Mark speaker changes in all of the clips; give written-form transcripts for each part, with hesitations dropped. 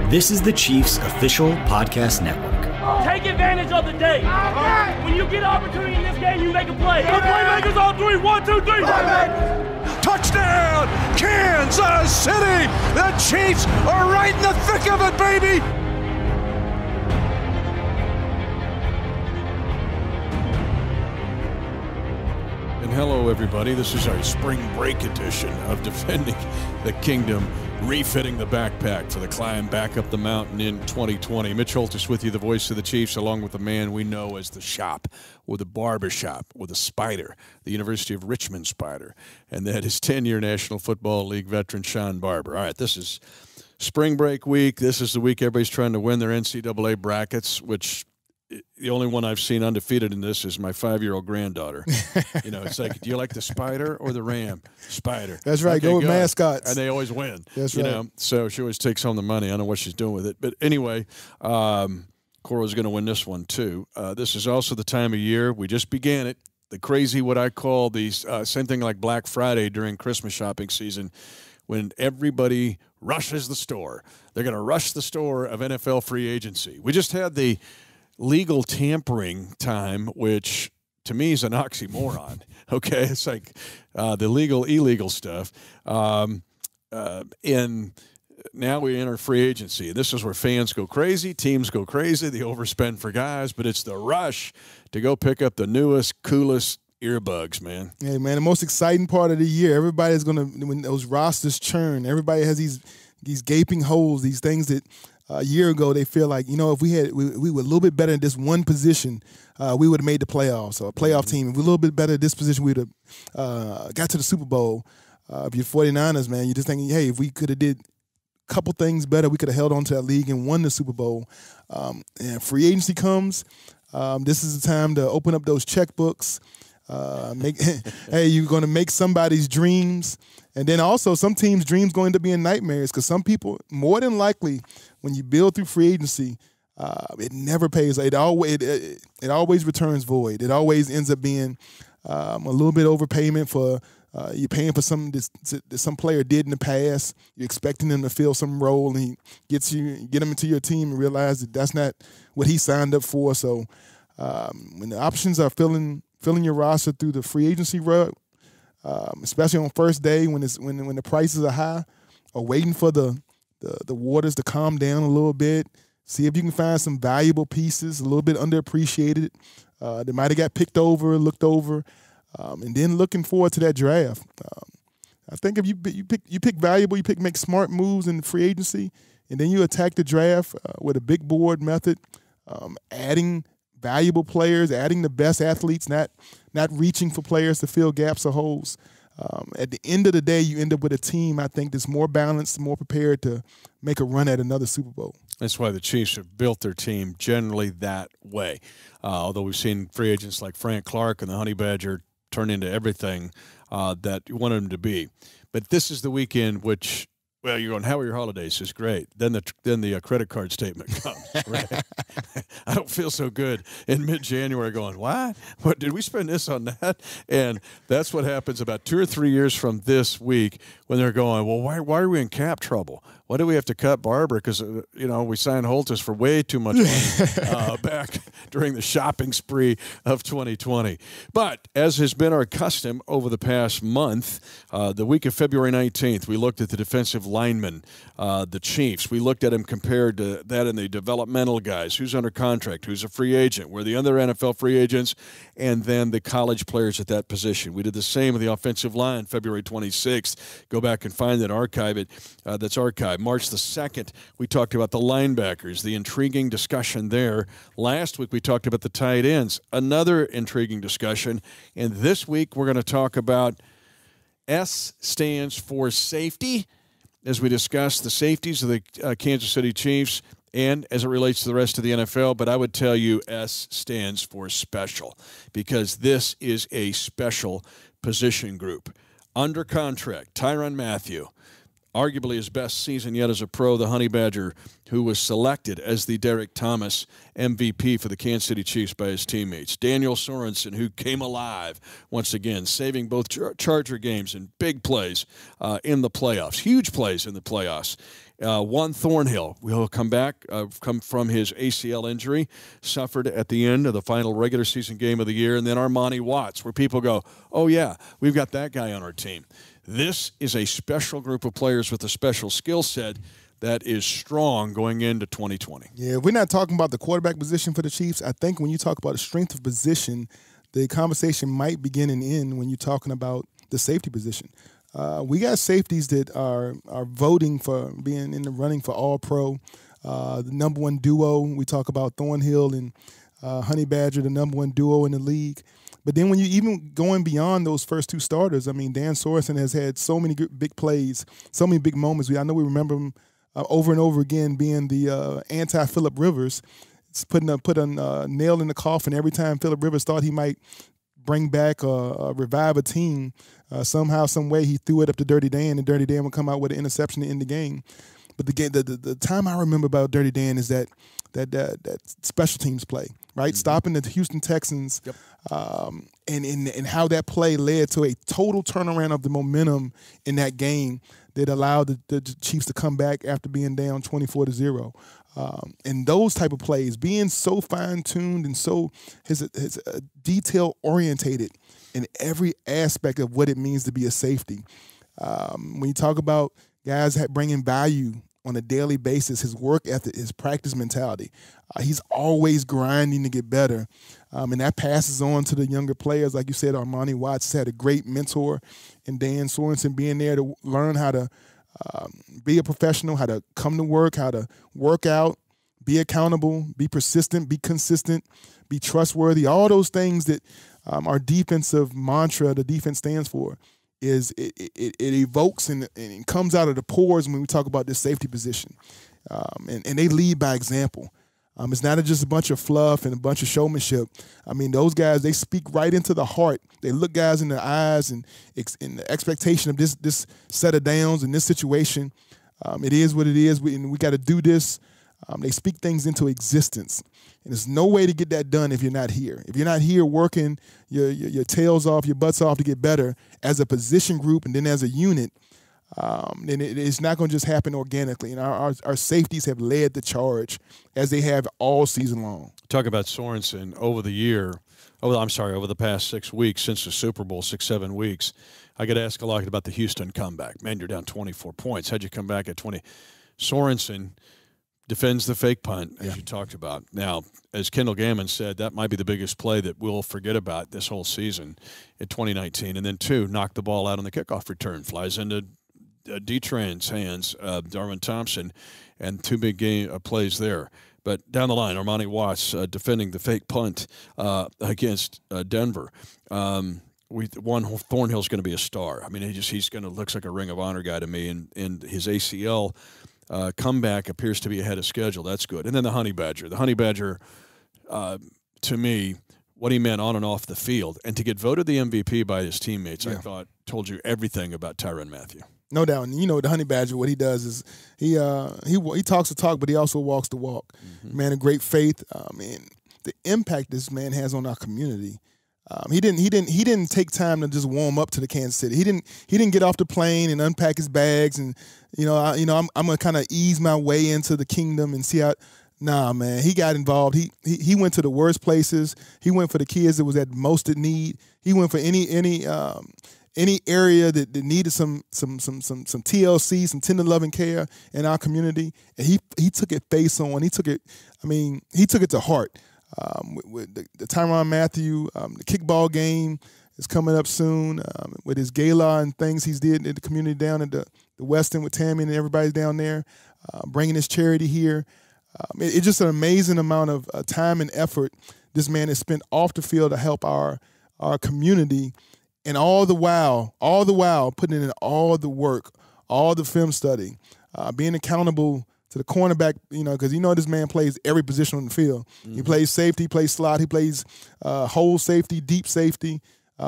Speaker 1: This is the Chiefs official podcast network.
Speaker 2: Take advantage of the day. When you get an opportunity in this game, you make a play. The playmakers on three. 1, 2, 3.
Speaker 3: Touchdown, Kansas City! The Chiefs are right in the thick of it, baby! And hello, everybody. This is our spring break edition of Defending the Kingdom, refitting the backpack for the climb back up the mountain in 2020. Mitch Holthus with you, the voice of the Chiefs, along with the man we know as the Shop, or the Barbershop, or the Spider, the University of Richmond Spider, and that is 10-year National Football League veteran Sean Barber. All right, this is spring break week. This is the week everybody's trying to win their NCAA brackets, which the only one I've seen undefeated in this is my 5-year-old granddaughter. You know, it's like, do you like the Spider or the Ram? Spider.
Speaker 4: That's right.
Speaker 3: Okay,
Speaker 4: go with
Speaker 3: good.
Speaker 4: mascots.
Speaker 3: And they always win.
Speaker 4: That's
Speaker 3: you
Speaker 4: right.
Speaker 3: know, so she always takes home the money. I don't know what she's doing with it. But anyway, Cora's going to win this one too. This is also the time of year. We just began it. The crazy, what I call these, same thing like Black Friday during Christmas shopping season, when everybody rushes the store. They're going to rush the store of NFL free agency. We just had the legal tampering time, which to me is an oxymoron. Okay, it's like the legal, illegal stuff. And now we enter free agency. This is where fans go crazy, teams go crazy, they overspend for guys, but it's the rush to go pick up the newest, coolest earbuds, man.
Speaker 4: Hey, man, the most exciting part of the year, everybody's going to, when those rosters churn, everybody has these gaping holes, these things that a year ago they feel like, you know, if we were a little bit better in this one position, we would have made the playoffs, or a playoff team. If we're a little bit better at this position, we would have got to the Super Bowl. If you're 49ers, man, you're just thinking, hey, if we could have did a couple things better, we could have held on to that league and won the Super Bowl. And free agency comes. This is the time to open up those checkbooks. Hey, you're going to make somebody's dreams. And then also some teams' dreams going to be in nightmares, because some people, more than likely, when you build through free agency, it never pays. It always returns void. It always ends up being a little bit overpayment for you're paying for something that some player did in the past. You're expecting them to fill some role, and he get him into your team and realize that that's not what he signed up for. So when the options are filling your roster through the free agency rug, especially on first day when the prices are high, or waiting for the waters to calm down a little bit, see if you can find some valuable pieces, a little bit underappreciated, that might have got picked over, looked over, and then looking forward to that draft. I think if you pick valuable, make smart moves in free agency, and then you attack the draft with a big board method, adding valuable players, adding the best athletes, not reaching for players to fill gaps or holes. At the end of the day, you end up with a team, I think, that's more balanced, more prepared to make a run at another Super Bowl.
Speaker 3: That's why the Chiefs have built their team generally that way. Although we've seen free agents like Frank Clark and the Honey Badger turn into everything that you wanted them to be. But this is the weekend which, well, you're going, how are your holidays? It's great. Then the credit card statement comes. Right? I don't feel so good in mid-January going, what did we spend this on that? And that's what happens about 2 or 3 years from this week when they're going, well, why are we in cap trouble? Why do we have to cut Barber? Because, we signed Holthus for way too much money back during the shopping spree of 2020. But as has been our custom over the past month, the week of February 19th, we looked at the defensive linemen, the Chiefs. We looked at them compared to that in the developmental guys, who's under contract, who's a free agent, where the other NFL free agents, and then the college players at that position. We did the same with the offensive line, February 26th. Go back and find that, archive it. That's archived. March the 2nd, we talked about the linebackers, the intriguing discussion there. Last week, we talked about the tight ends, another intriguing discussion. And this week, we're going to talk about S stands for safety, as we discuss the safeties of the Kansas City Chiefs and as it relates to the rest of the NFL. But I would tell you S stands for special, because this is a special position group. Under contract, Tyrann Mathieu. arguably his best season yet as a pro, the Honey Badger, who was selected as the Derek Thomas MVP for the Kansas City Chiefs by his teammates. Daniel Sorensen, who came alive once again, saving both Charger games and big plays in the playoffs, huge plays in the playoffs. Juan Thornhill will come back, come from his ACL injury, suffered at the end of the final regular season game of the year. And then Armani Watts, where people go, oh, yeah, we've got that guy on our team. This is a special group of players with a special skill set that is strong going into 2020.
Speaker 4: Yeah, if we're not talking about the quarterback position for the Chiefs, I think when you talk about the strength of position, the conversation might begin and end when you're talking about the safety position. We got safeties that are voting for being in the running for All-Pro. The number one duo, we talk about Thornhill and Honey Badger, the number one duo in the league. But then when you even going beyond those first two starters, I mean, Dan Sorensen has had so many big plays, so many big moments. I know we remember him over and over again being the anti-Phillip Rivers. It's put a nail in the coffin every time Phillip Rivers thought he might bring back or revive a team. Somehow, some way, he threw it up to Dirty Dan, and Dirty Dan would come out with an interception to end the game. But the time I remember about Dirty Dan is that special teams play, right? Mm-hmm. Stopping the Houston Texans, yep. And how that play led to a total turnaround of the momentum in that game that allowed the Chiefs to come back after being down 24-0. And those type of plays, being so fine-tuned and so his detail-orientated in every aspect of what it means to be a safety. When you talk about guys bringing value on a daily basis, his work ethic, his practice mentality, he's always grinding to get better. And that passes on to the younger players. Like you said, Armani Watts had a great mentor in Dan Sorensen, being there to learn how to be a professional, how to come to work, how to work out, be accountable, be persistent, be consistent, be trustworthy. All those things that our defensive mantra, the defense stands for, is it evokes and comes out of the pores when we talk about this safety position. And they lead by example. It's not just a bunch of fluff and a bunch of showmanship. I mean, those guys, they speak right into the heart. They look guys in the eyes and in the expectation of this set of downs and this situation. It is what it is. We got to do this. They speak things into existence. And there's no way to get that done if you're not here. If you're not here working your tails off, your butts off to get better as a position group and then as a unit, then it's not going to just happen organically. And our safeties have led the charge as they have all season long.
Speaker 3: Talk about Sorensen over the past 6 weeks since the Super Bowl, 6-7 weeks. I get asked a lot about the Houston comeback. Man, you're down 24 points. How'd you come back at 20? Sorensen defends the fake punt, as you talked about. Now, as Kendall Gammon said, that might be the biggest play that we'll forget about this whole season in 2019. And then, two, knocked the ball out on the kickoff return, flies into D-Tran's hands, Darwin Thompson, and two big plays there. But down the line, Armani Watts defending the fake punt against Denver. Thornhill's going to be a star. I mean, he's going to looks like a Ring of Honor guy to me, and his ACL comeback appears to be ahead of schedule. That's good. And then the Honey Badger. The Honey Badger, to me, what he meant on and off the field, and to get voted the MVP by his teammates, I thought told you everything about Tyrann Mathieu.
Speaker 4: No doubt. And, the Honey Badger, what he does is he talks the talk, but he also walks the walk. Mm-hmm. Man of great faith. And the impact this man has on our community. He didn't take time to just warm up to the Kansas City. He didn't get off the plane and unpack his bags and I'm gonna kind of ease my way into the kingdom and see how. Nah, man, he got involved. He went to the worst places. He went for the kids that was at most in need. He went for any area that needed some TLC, some tender loving care in our community, and he took it face on. He took it to heart. With the Tyrann Mathieu, the kickball game is coming up soon with his gala and things he's did in the community down at the Westin with Tammy and everybody's down there, bringing his charity here. It's just an amazing amount of time and effort this man has spent off the field to help our community, and all the while putting in all the work, all the film study, being accountable to the cornerback, because this man plays every position on the field. Mm-hmm. He plays safety, he plays slot, he plays hole safety, deep safety.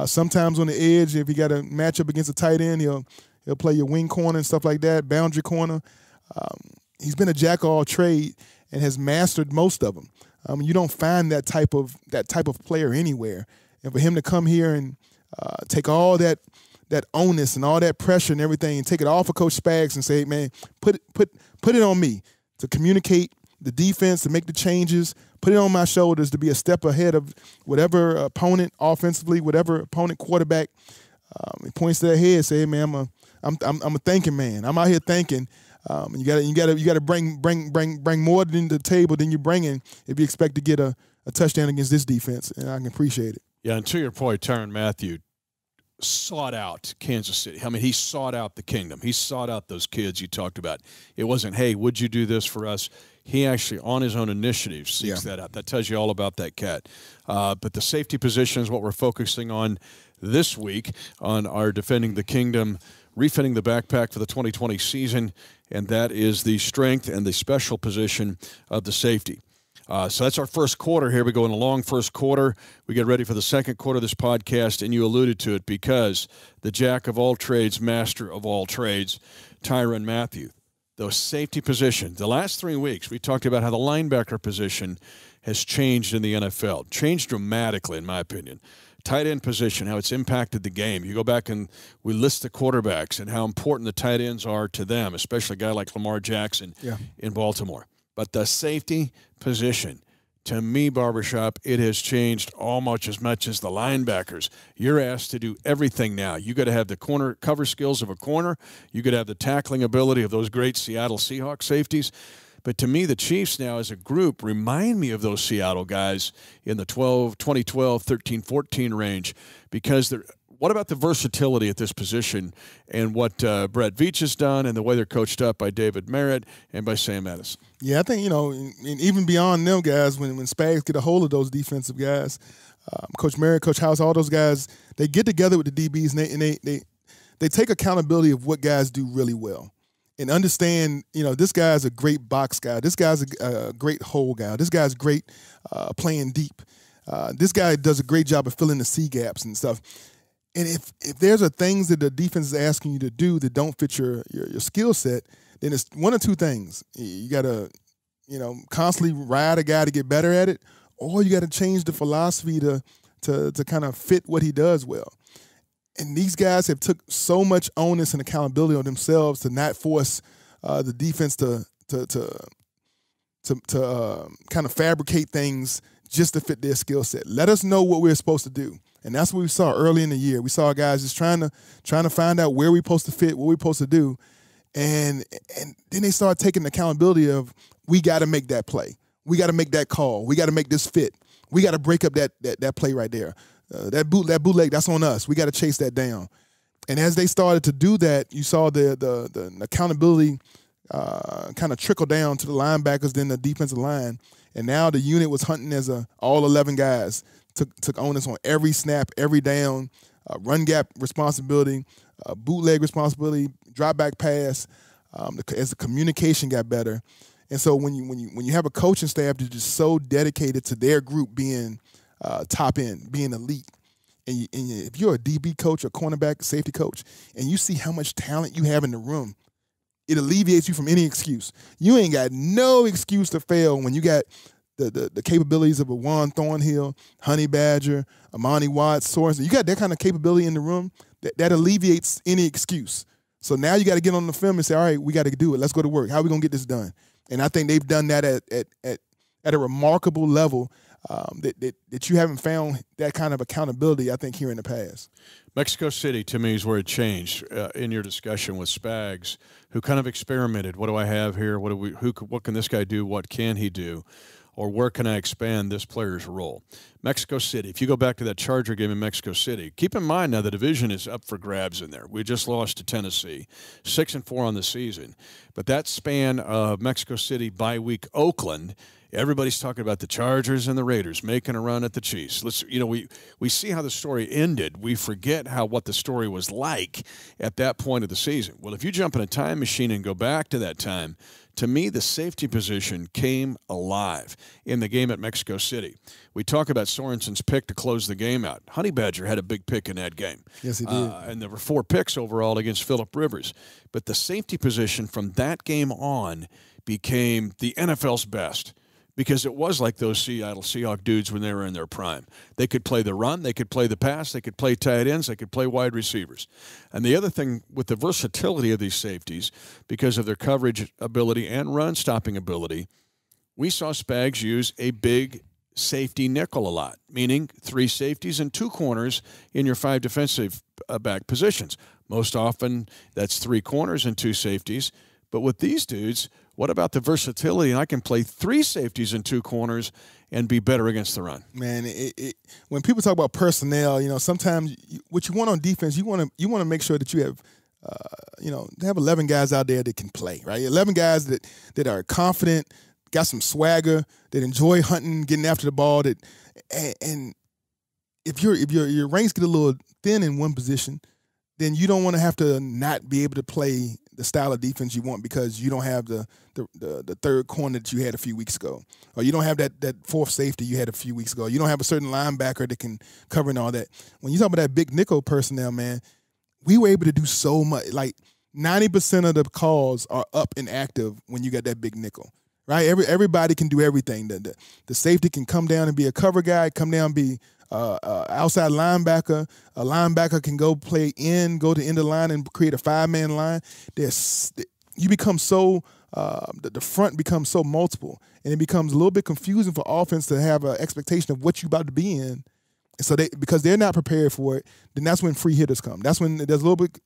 Speaker 4: Sometimes on the edge, if he got a matchup against a tight end, he'll He'll play your wing corner and stuff like that, boundary corner. He's been a jack of all trade and has mastered most of them. You don't find that type of player anywhere. And for him to come here and take all that onus and all that pressure and everything and take it off of Coach Spags and say, man, put it on me to communicate the defense, to make the changes, put it on my shoulders to be a step ahead of whatever opponent offensively, whatever opponent quarterback. He points to their head, say, hey, man, I'm a thinking man. I'm out here thinking. You gotta bring more than the table than you're bringing if you expect to get a touchdown against this defense, and I can appreciate it.
Speaker 3: Yeah, and to your point, Tyrann Mathieu sought out Kansas City. I mean, he sought out the kingdom. He sought out those kids you talked about. It wasn't, hey, would you do this for us? He actually, on his own initiative, seeks that out. That tells you all about that cat. But the safety position is what we're focusing on this week on our Defending the Kingdom, refitting the backpack for the 2020 season, and that is the strength and the special position of the safety. So that's our first quarter here. We go in a long first quarter. We get ready for the second quarter of this podcast, and you alluded to it because the jack of all trades, master of all trades, Tyrann Mathieu. The safety position. The last 3 weeks, we talked about how the linebacker position has changed in the NFL. Changed dramatically, in my opinion. Tight end position, how it's impacted the game. You go back and we list the quarterbacks and how important the tight ends are to them, especially a guy like Lamar Jackson in Baltimore. But the safety position, to me, Barbershop, it has changed almost as much as the linebackers. You're asked to do everything now. You got to have the corner cover skills of a corner. You got to have the tackling ability of those great Seattle Seahawks safeties. But to me, the Chiefs now as a group remind me of those Seattle guys in the 2012, 13, 14 range because they're. What about the versatility at this position and what Brett Veach has done and the way they're coached up by David Merritt and by Sam Addison?
Speaker 4: Yeah, I think, and even beyond them guys, when Spags get a hold of those defensive guys, Coach Merritt, Coach House, all those guys, they get together with the DBs and they take accountability of what guys do really well and understand, this guy's a great box guy. This guy's a great hole guy. This guy's great playing deep. This guy does a great job of filling the C gaps and stuff. And if there's things that the defense is asking you to do that don't fit your skill set, then it's one of two things. You got to, constantly ride a guy to get better at it, or you got to change the philosophy to kind of fit what he does well. And these guys have took so much onus and accountability on themselves to not force the defense to kind of fabricate things just to fit their skill set. Let us know what we're supposed to do. And that's what we saw early in the year. We saw guys just trying to find out where we're supposed to fit, what we're supposed to do. And then they start taking the accountability of, we got to make that play. We got to make that call. We got to make this fit. We got to break up that play right there. That bootleg, that's on us. We got to chase that down. And as they started to do that, you saw the accountability kind of trickle down to the linebackers, then the defensive line. And now the unit was hunting as all 11 guys. Took onus on every snap, every down, run gap responsibility, bootleg responsibility, drop back pass, as the communication got better. And so when you have a coaching staff that's just so dedicated to their group being top end, being elite, and if you're a DB coach, a cornerback, safety coach, and you see how much talent you have in the room, it alleviates you from any excuse. You ain't got no excuse to fail when you got the capabilities of a Juan Thornhill, Honey Badger, Amani Watts, Sorensen. You got that kind of capability in the room that alleviates any excuse. So now you got to get on the film and say, all right, we got to do it. Let's go to work. How are we going to get this done? And I think they've done that at a remarkable level that you haven't found that kind of accountability, I think, here in the past.
Speaker 3: Mexico City, to me, is where it changed in your discussion with Spags, who kind of experimented. What do I have here? What can this guy do? What can he do? Or where can I expand this player's role? Mexico City, if you go back to that Charger game in Mexico City, keep in mind now the division is up for grabs in there. We just lost to Tennessee, 6-4 on the season. But that span of Mexico City bye week Oakland, Everybody's talking about the Chargers and the Raiders making a run at the Chiefs. We see how the story ended. We forget what the story was like at that point of the season. Well, if you jump in a time machine and go back to that time, to me, the safety position came alive in the game at Mexico City. We talk about Sorensen's pick to close the game out. Honey Badger had a big pick in that game.
Speaker 4: Yes, he did.
Speaker 3: And there were 4 picks overall against Phillip Rivers. But the safety position from that game on became the NFL's best, because it was like those Seattle Seahawks dudes when they were in their prime. They could play the run, they could play the pass, they could play tight ends, they could play wide receivers. And the other thing with the versatility of these safeties, because of their coverage ability and run-stopping ability, we saw Spags use a big safety nickel a lot, meaning 3 safeties and 2 corners in your 5 defensive back positions. Most often, that's 3 corners and 2 safeties. But with these dudes, what about the versatility? And I can play 3 safeties and 2 corners and be better against the run.
Speaker 4: Man, when people talk about personnel, sometimes what you want on defense, you want to make sure that you have, they have 11 guys out there that can play, right? 11 guys that are confident, got some swagger, that enjoy hunting, getting after the ball. And if your ranks get a little thin in one position, then you don't want to have to not be able to play the style of defense you want because you don't have the third corner that you had a few weeks ago, or you don't have that 4th safety you had a few weeks ago. You don't have a certain linebacker that can cover and all that. When you talk about that big nickel personnel, man, we were able to do so much. Like 90% of the calls are up and active when you got that big nickel, right? Everybody can do everything. The safety can come down and be a cover guy, come down and be outside linebacker. A linebacker can go to the end of the line and create a 5-man line. You become so the front becomes so multiple, and it becomes a little bit confusing for offense to have an expectation of what you're about to be in. And so because they're not prepared for it, then that's when free hitters come. That's when there's a little bit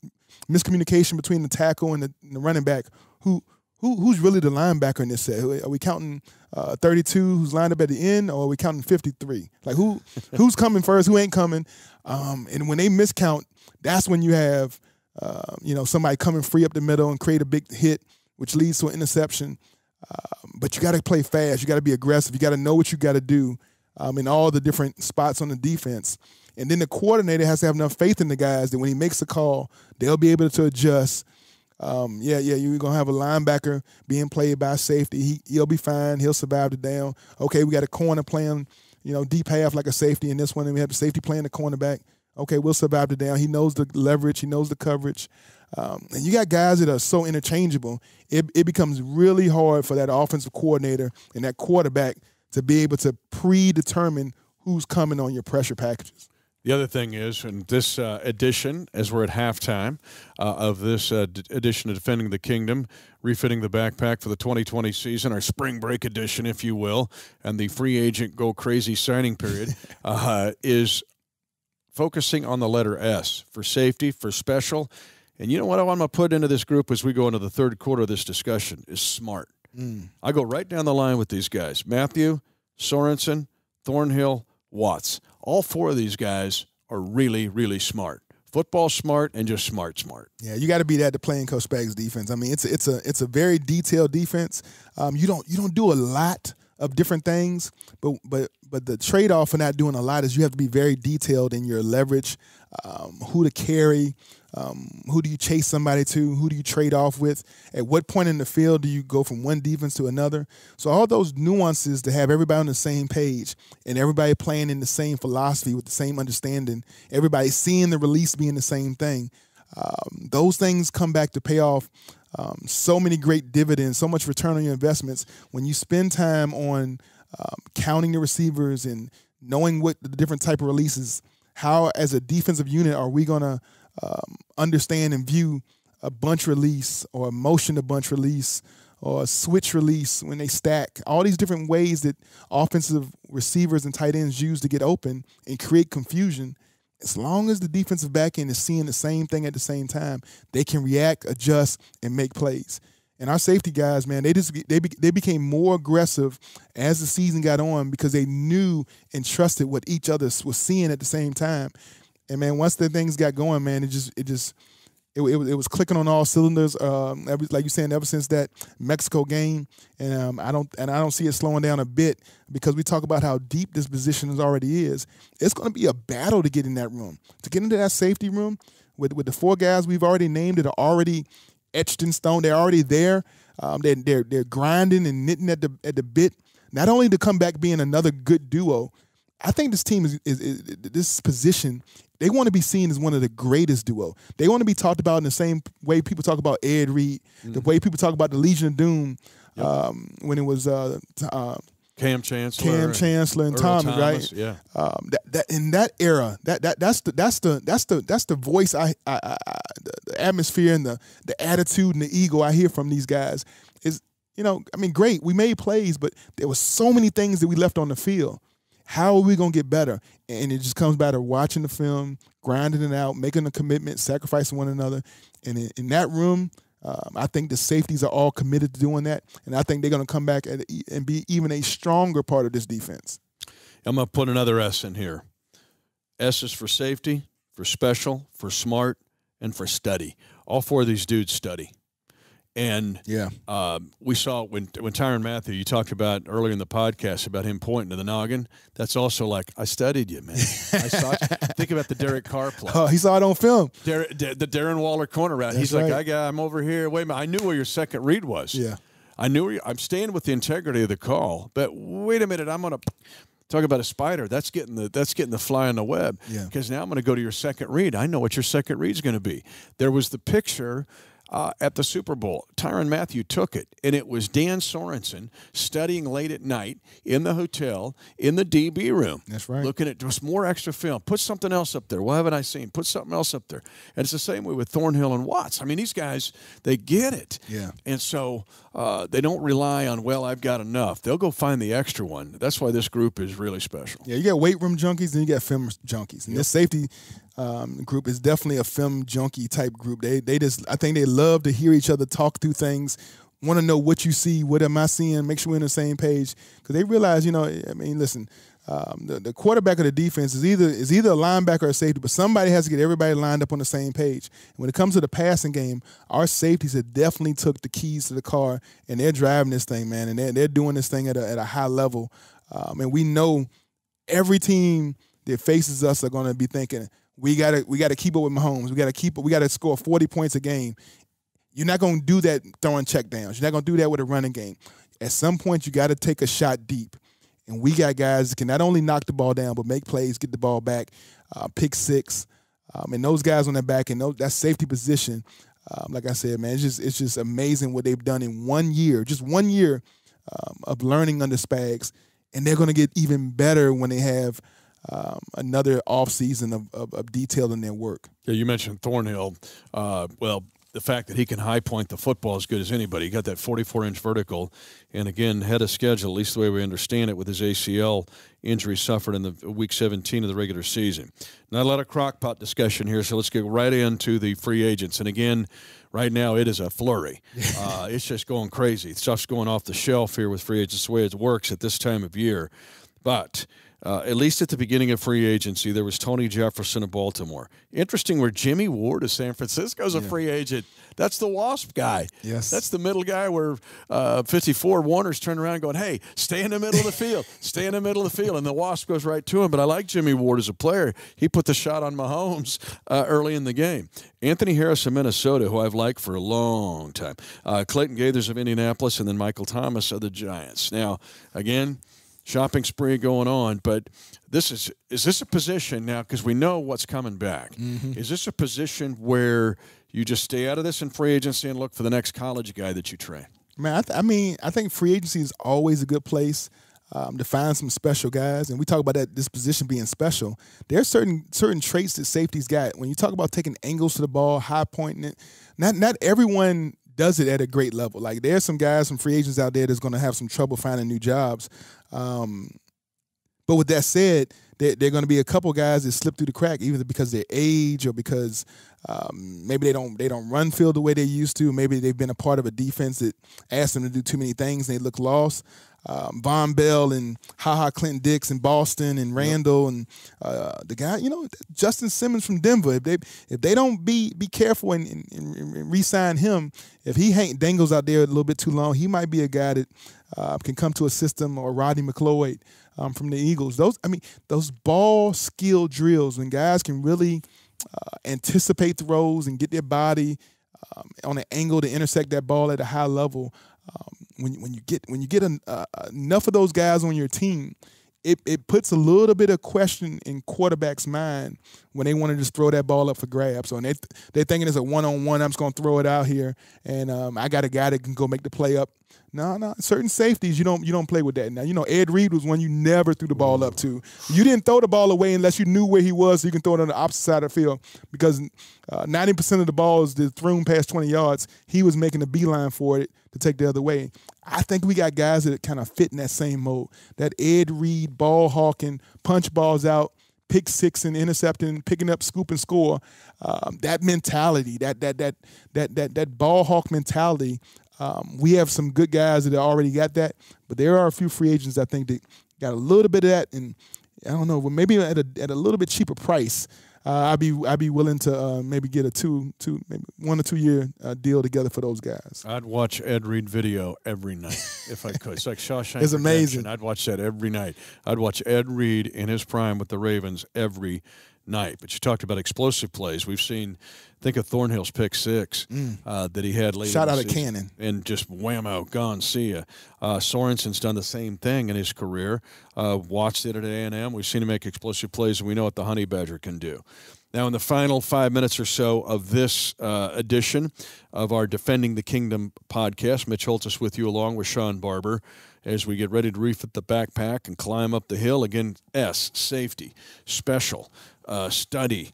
Speaker 4: miscommunication between the tackle and the running back. Who's really the linebacker in this set? Are we counting 32 who's lined up at the end, or are we counting 53? Like who's coming first? Who ain't coming? And when they miscount, that's when you have somebody coming free up the middle and create a big hit, which leads to an interception. But you got to play fast. You got to be aggressive. You got to know what you got to do in all the different spots on the defense. And then the coordinator has to have enough faith in the guys that when he makes a call, they'll be able to adjust. You're going to have a linebacker being played by a safety. He'll be fine. He'll survive the down. Okay, we got a corner playing, deep half like a safety in this one, and we have the safety playing the cornerback. Okay, we'll survive the down. He knows the leverage. He knows the coverage. And you got guys that are so interchangeable, it becomes really hard for that offensive coordinator and that quarterback to be able to predetermine who's coming on your pressure packages.
Speaker 3: The other thing is, in this edition, as we're at halftime of this edition of Defending the Kingdom, refitting the backpack for the 2020 season, our spring break edition, if you will, and the free agent go crazy signing period, is focusing on the letter S for safety, for special. And you know what I want to put into this group as we go into the third quarter of this discussion is smart. I go right down the line with these guys. Matthew, Sorensen, Thornhill, Watts. All 4 of these guys are really, really smart. Football smart and just smart.
Speaker 4: Yeah, you got to be that to play in Coach Spags' defense. I mean, it's a very detailed defense. You don't do a lot of different things, but the trade-off for not doing a lot is you have to be very detailed in your leverage, who to carry, who do you chase somebody to, who do you trade off with, at what point in the field do you go from one defense to another. So all those nuances to have everybody on the same page and everybody playing in the same philosophy with the same understanding, everybody seeing the release being the same thing, those things come back to pay off so many great dividends, so much return on your investments when you spend time on counting the receivers and knowing what the different type of releases. How, as a defensive unit, are we going to understand and view a bunch release or a motion to bunch release or a switch release when they stack? All these different ways that offensive receivers and tight ends use to get open and create confusion. As long as the defensive back end is seeing the same thing at the same time, they can react, adjust, and make plays. And our safety guys, man, they became more aggressive as the season got on because they knew and trusted what each other was seeing at the same time. And man, once the things got going, man, it just it was clicking on all cylinders. Like you're saying, ever since that Mexico game, and I don't see it slowing down a bit, because we talk about how deep this position already is. It's going to be a battle to get in that room, to get into that safety room with the 4 guys we've already named that are already etched in stone. They're already there. They're grinding and knitting at the bit. Not only to come back being another good duo, I think this team is this position. They want to be seen as one of the greatest duo. They want to be talked about in the same way people talk about Ed Reed, the way people talk about the Legion of Doom when it was
Speaker 3: Cam Chancellor
Speaker 4: and Thomas, right?
Speaker 3: Yeah.
Speaker 4: That in that era, that's the voice the atmosphere and the attitude and the ego I hear from these guys is, great. We made plays, but there were so many things that we left on the field. How are we going to get better? And it just comes back to watching the film, grinding it out, making a commitment, sacrificing one another. And in that room, I think the safeties are all committed to doing that. And I think they're going to come back and be even a stronger part of this defense.
Speaker 3: I'm going to put another S in here. S is for safety, for special, for smart, and for study. All 4 of these dudes study. And we saw when Tyrann Mathieu, you talked about earlier in the podcast about him pointing to the noggin. That's also like, I studied you, man. I saw you. Think about the Derek Carr play.
Speaker 4: Oh, he saw it on film.
Speaker 3: The Darren Waller corner route. He's
Speaker 4: right.
Speaker 3: like, I'm over here. Wait a minute. I knew where your second read was.
Speaker 4: Yeah.
Speaker 3: I knew I'm staying with the integrity of the call. But wait a minute. I'm going to talk about a spider. That's getting the fly on the web.
Speaker 4: Yeah.
Speaker 3: Because now I'm going to go to your second read. I know what your second read is going to be. There was the picture at the Super Bowl. Tyrann Mathieu took it, and it was Dan Sorensen studying late at night in the hotel in the DB room.
Speaker 4: That's right.
Speaker 3: Looking at just more extra film. Put something else up there. What haven't I seen? Put something else up there. And it's the same way with Thornhill and Watts. I mean, these guys, they get it.
Speaker 4: Yeah.
Speaker 3: And so they don't rely on, I've got enough. They'll go find the extra one. That's why this group is really special.
Speaker 4: Yeah, you got weight room junkies and you got film junkies. And this safety group is definitely a film junkie type group. They I think they love to hear each other talk through things, want to know what you see, what am I seeing, make sure we're on the same page. Because they realize, listen, the quarterback of the defense is either a linebacker or a safety, but somebody has to get everybody lined up on the same page. And when it comes to the passing game, our safeties have definitely took the keys to the car, and they're driving this thing, man, and they're doing this thing at a high level. And we know every team that faces us are going to be thinking, we gotta keep up with Mahomes. We gotta score 40 points a game. You're not gonna do that throwing checkdowns. You're not gonna do that with a running game. At some point, you gotta take a shot deep. And we got guys that can not only knock the ball down, but make plays, get the ball back, pick six. And those guys on the back and that safety position, like I said, man, it's just amazing what they've done in 1 year, just 1 year of learning under Spags. And they're gonna get even better when they have another offseason of detailing their work.
Speaker 3: Yeah, you mentioned Thornhill. The fact that he can high point the football as good as anybody. He got that 44-inch vertical, and again, head of schedule, at least the way we understand it, with his ACL injury suffered in the week 17 of the regular season. Not a lot of crockpot discussion here, so let's get right into the free agents. And again, right now it is a flurry. It's just going crazy. Stuff's going off the shelf here with free agents, the way it works at this time of year. But at least at the beginning of free agency, there was Tony Jefferson of Baltimore. Interesting where Jimmy Ward of San Francisco is a free agent. That's the Wasp guy.
Speaker 4: Yes.
Speaker 3: That's the middle guy where 54 Warner's turned around going, hey, stay in the middle of the field. Stay in the middle of the field. And the Wasp goes right to him. But I like Jimmy Ward as a player. He put the shot on Mahomes early in the game. Anthony Harris of Minnesota, who I've liked for a long time. Clayton Gaithers of Indianapolis, and then Michael Thomas of the Giants. Now, again, shopping spree going on, but is this a position now, because we know what's coming back, is this a position where you just stay out of this in free agency and look for the next college guy that you train?
Speaker 4: Man, I think free agency is always a good place to find some special guys, and we talk about this position being special. There are certain traits that safeties got. When you talk about taking angles to the ball, high pointing it, not everyone does it at a great level. Like, there's some guys, some free agents out there that's going to have some trouble finding new jobs. But with that said, there are going to be a couple guys that slip through the crack, either because of their age or because Maybe they don't run field the way they used to. Maybe they've been a part of a defense that asked them to do too many things and they look lost. Von Bell and Clinton Dix in Boston and Randall and the guy, Justin Simmons from Denver. If they don't be careful and re-sign him, if he dangles out there a little bit too long, he might be a guy that can come to a system, or Rodney McLeod from the Eagles. Those ball skill drills when guys can really anticipate throws and get their body on an angle to intersect that ball at a high level. When you get enough of those guys on your team, it puts a little bit of question in quarterback's mind when they want to just throw that ball up for grabs. So, and they're thinking it's a one-on-one. I'm just going to throw it out here, and I got a guy that can go make the play up. No. Certain safeties, you don't play with that. Now, Ed Reed was one you never threw the ball up to. You didn't throw the ball away unless you knew where he was so you can throw it on the opposite side of the field, because 90% of the balls that thrown past 20 yards, he was making a beeline for it to take the other way. I think we got guys that kind of fit in that same mold. That Ed Reed, ball hawking, punch balls out, pick six and intercepting, picking up, scoop and score. That mentality, that ball hawk mentality. We have some good guys that already got that, but there are a few free agents I think that got a little bit of that, and I don't know, maybe at a little bit cheaper price. I'd be willing to maybe get maybe 1 or 2 year deal together for those guys.
Speaker 3: I'd watch Ed Reed video every night if I could. It's like Shawshank
Speaker 4: It's amazing.
Speaker 3: Redemption. I'd watch that every night. I'd watch Ed Reed in his prime with the Ravens every night. But you talked about explosive plays. We've seen, think of Thornhill's pick six that he had later.
Speaker 4: Shot out
Speaker 3: of
Speaker 4: cannon. And
Speaker 3: just whammo, gone, see ya. Sorensen's done the same thing in his career. Watched it at A&M. We've seen him make explosive plays, and we know what the Honey Badger can do. Now, in the final 5 minutes or so of this edition of our Defending the Kingdom podcast, Mitch Holthus with you along with Sean Barber as we get ready to refit the backpack and climb up the hill. Again, safety, special, study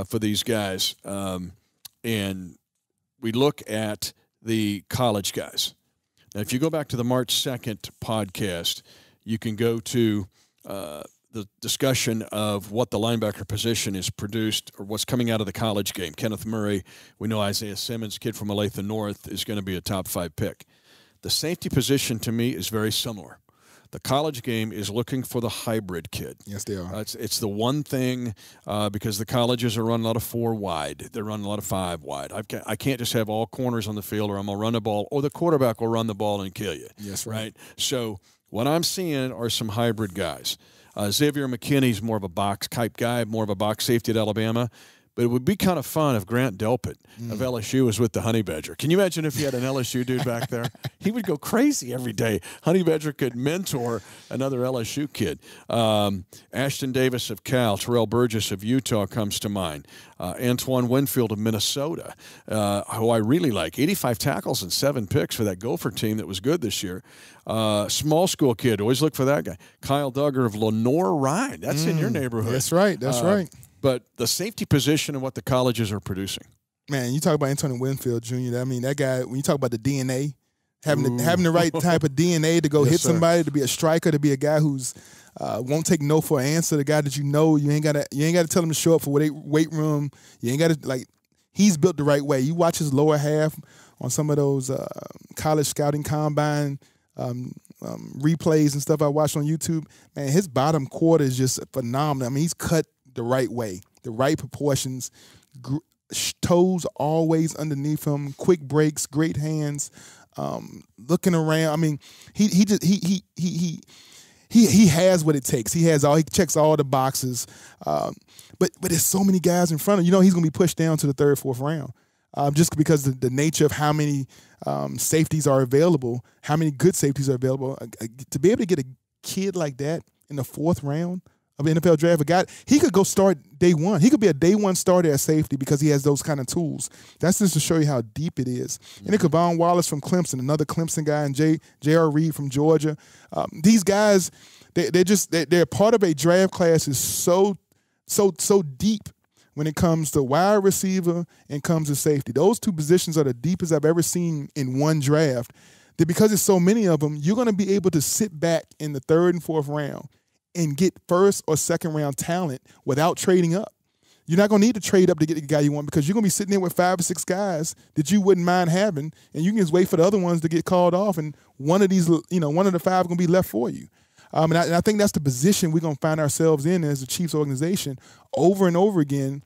Speaker 3: for these guys. And we look at the college guys. Now, if you go back to the March 2nd podcast, you can go to the discussion of what the linebacker position is produced or what's coming out of the college game. Kenneth Murray, we know Isaiah Simmons, kid from Olathe North, is going to be a top 5 pick. The safety position to me is very similar. The college game is looking for the hybrid kid.
Speaker 4: Yes, they are.
Speaker 3: It's the one thing because the colleges are running a lot of 4 wide. They're running a lot of 5 wide. I can't just have all corners on the field, or I'm going to run the ball, or the quarterback will run the ball and kill you.
Speaker 4: Yes,
Speaker 3: right? So what I'm seeing are some hybrid guys. Xavier McKinney's more of a box type guy, more of a box safety at Alabama. But it would be kind of fun if Grant Delpit of LSU was with the Honey Badger. Can you imagine if he had an LSU dude back there? He would go crazy every day. Honey Badger could mentor another LSU kid. Ashton Davis of Cal, Terrell Burgess of Utah comes to mind. Antoine Winfield of Minnesota, who I really like. 85 tackles and 7 picks for that Gopher team that was good this year. Small school kid, always look for that guy. Kyle Duggar of Lenore Rhine. That's in your neighborhood.
Speaker 4: That's right. That's right.
Speaker 3: But the safety position and what the colleges are producing.
Speaker 4: Man, you talk about Antonio Winfield Jr. I mean, that guy, when you talk about the DNA, having the right type of DNA to go hit somebody, to be a striker, to be a guy who's won't take no for an answer, the guy that you ain't gotta tell him to show up for weight room. You ain't gotta he's built the right way. You watch his lower half on some of those college scouting combine replays and stuff I watched on YouTube. Man, his bottom quarter is just phenomenal. I mean, he's cut the right way, the right proportions, toes always underneath him, quick breaks, great hands, looking around. I mean, he has what it takes. He checks all the boxes. But there's so many guys in front of him. He's going to be pushed down to the 3rd, 4th round. Just because the nature of how many safeties are available, how many good safeties are available, to be able to get a kid like that in the 4th round of the NFL draft, a guy, he could go start day one. He could be a day one starter at safety because he has those kind of tools. That's just to show you how deep it is. And then Kavon Wallace from Clemson, another Clemson guy, and J.R. Reed from Georgia. These guys, they're part of a draft class is so deep when it comes to wide receiver and comes to safety. Those 2 positions are the deepest I've ever seen in one draft. That because there's so many of them, you're going to be able to sit back in the 3rd and 4th round and get 1st or 2nd round talent without trading up. You're not going to need to trade up to get the guy you want because you're going to be sitting there with 5 or 6 guys that you wouldn't mind having, and you can just wait for the other ones to get called off, and one of these, one of the 5 going to be left for you. And I think that's the position we're going to find ourselves in as a Chiefs organization over and over again.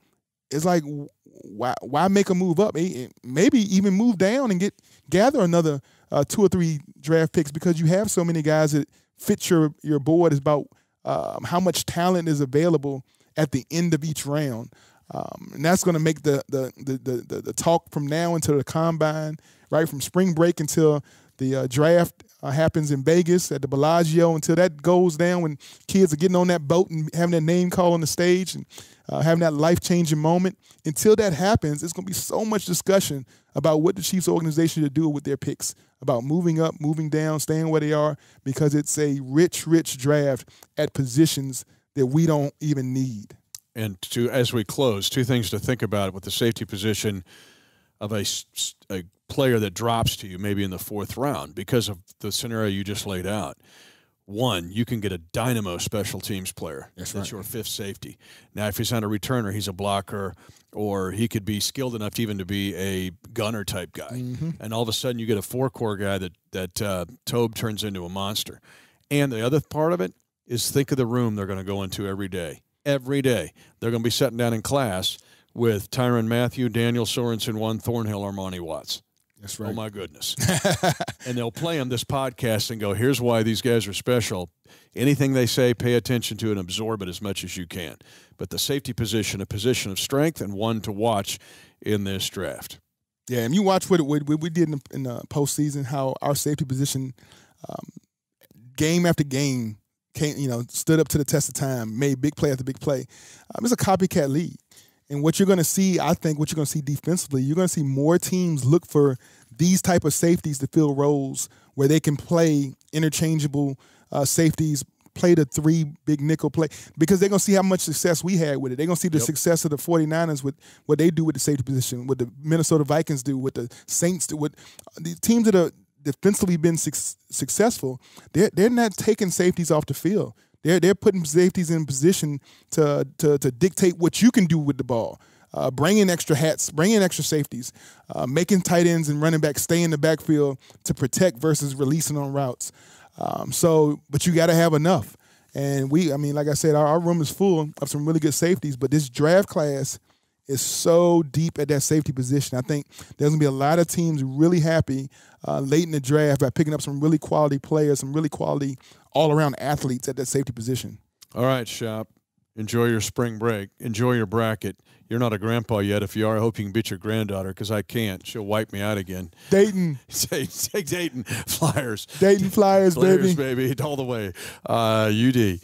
Speaker 4: It's like, why make a move up? Maybe even move down and gather another 2 or 3 draft picks because you have so many guys that fit your board. Is about how much talent is available at the end of each round, and that's going to make the talk from now until the combine, right from spring break until the draft happens in Vegas at the Bellagio, until that goes down when kids are getting on that boat and having their name called on the stage and having that life-changing moment. Until that happens, it's going to be so much discussion about what the Chiefs organization should do with their picks, about moving up, moving down, staying where they are, because it's a rich, rich draft at positions that we don't even need.
Speaker 3: And as we close, 2 things to think about with the safety position of a player that drops to you maybe in the 4th round because of the scenario you just laid out. 1, you can get a dynamo special teams player. That's your 5th safety. Now, if he's not a returner, he's a blocker, or he could be skilled enough to even to be a gunner type guy. Mm-hmm. And all of a sudden you get a 4-core guy that Tobe turns into a monster. And the other part of it is think of the room they're going to go into every day. Every day. They're going to be sitting down in class with Tyrann Mathieu, Daniel Sorensen, Juan Thornhill, Armani Watts.
Speaker 4: That's right.
Speaker 3: Oh, my goodness. And they'll play them this podcast and go, here's why these guys are special. Anything they say, pay attention to and absorb it as much as you can. But the safety position, a position of strength and one to watch in this draft.
Speaker 4: Yeah, and you watch what we did in the postseason, how our safety position game after game stood up to the test of time, made big play after big play. It's a copycat league. And what you're going to see, I think, what you're going to see defensively, you're going to see more teams look for these type of safeties to fill roles where they can play interchangeable safeties, play the 3 big nickel play, because they're going to see how much success we had with it. They're going to see the success of the 49ers with what they do with the safety position, what the Minnesota Vikings do, what the Saints do, what the teams that are defensively been successful, they're not taking safeties off the field. They're putting safeties in position to dictate what you can do with the ball. Bring in extra hats, bring in extra safeties, making tight ends and running backs stay in the backfield to protect versus releasing on routes. But you got to have enough. And like I said, our room is full of some really good safeties, but this draft class is so deep at that safety position. I think there's going to be a lot of teams really happy late in the draft by picking up some really quality players, some really quality all-around athletes at that safety position.
Speaker 3: All right, Shop. Enjoy your spring break. Enjoy your bracket. You're not a grandpa yet. If you are, I hope you can beat your granddaughter, because I can't. She'll wipe me out again.
Speaker 4: Dayton.
Speaker 3: Say Dayton Flyers.
Speaker 4: Dayton Flyers, baby.
Speaker 3: Flyers, baby, all the way. UD.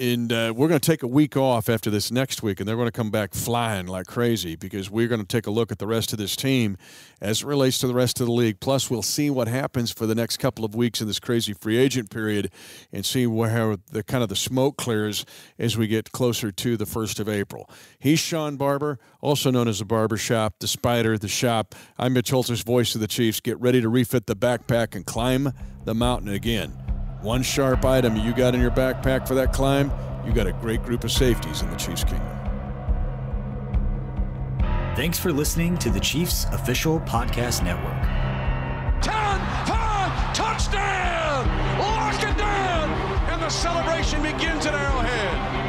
Speaker 3: And we're going to take a week off after this next week, and they're going to come back flying like crazy, because we're going to take a look at the rest of this team as it relates to the rest of the league. Plus, we'll see what happens for the next couple of weeks in this crazy free agent period and see how the kind of the smoke clears as we get closer to the 1st of April. He's Sean Barber, also known as the Barber Shop, the Spider, the Shop. I'm Mitch Holthus, voice of the Chiefs. Get ready to refit the backpack and climb the mountain again. One sharp item you got in your backpack for that climb, you got a great group of safeties in the Chiefs Kingdom.
Speaker 1: Thanks for listening to the Chiefs Official Podcast Network.
Speaker 5: 10, 5, touchdown! Lock it down! And the celebration begins at Arrowhead.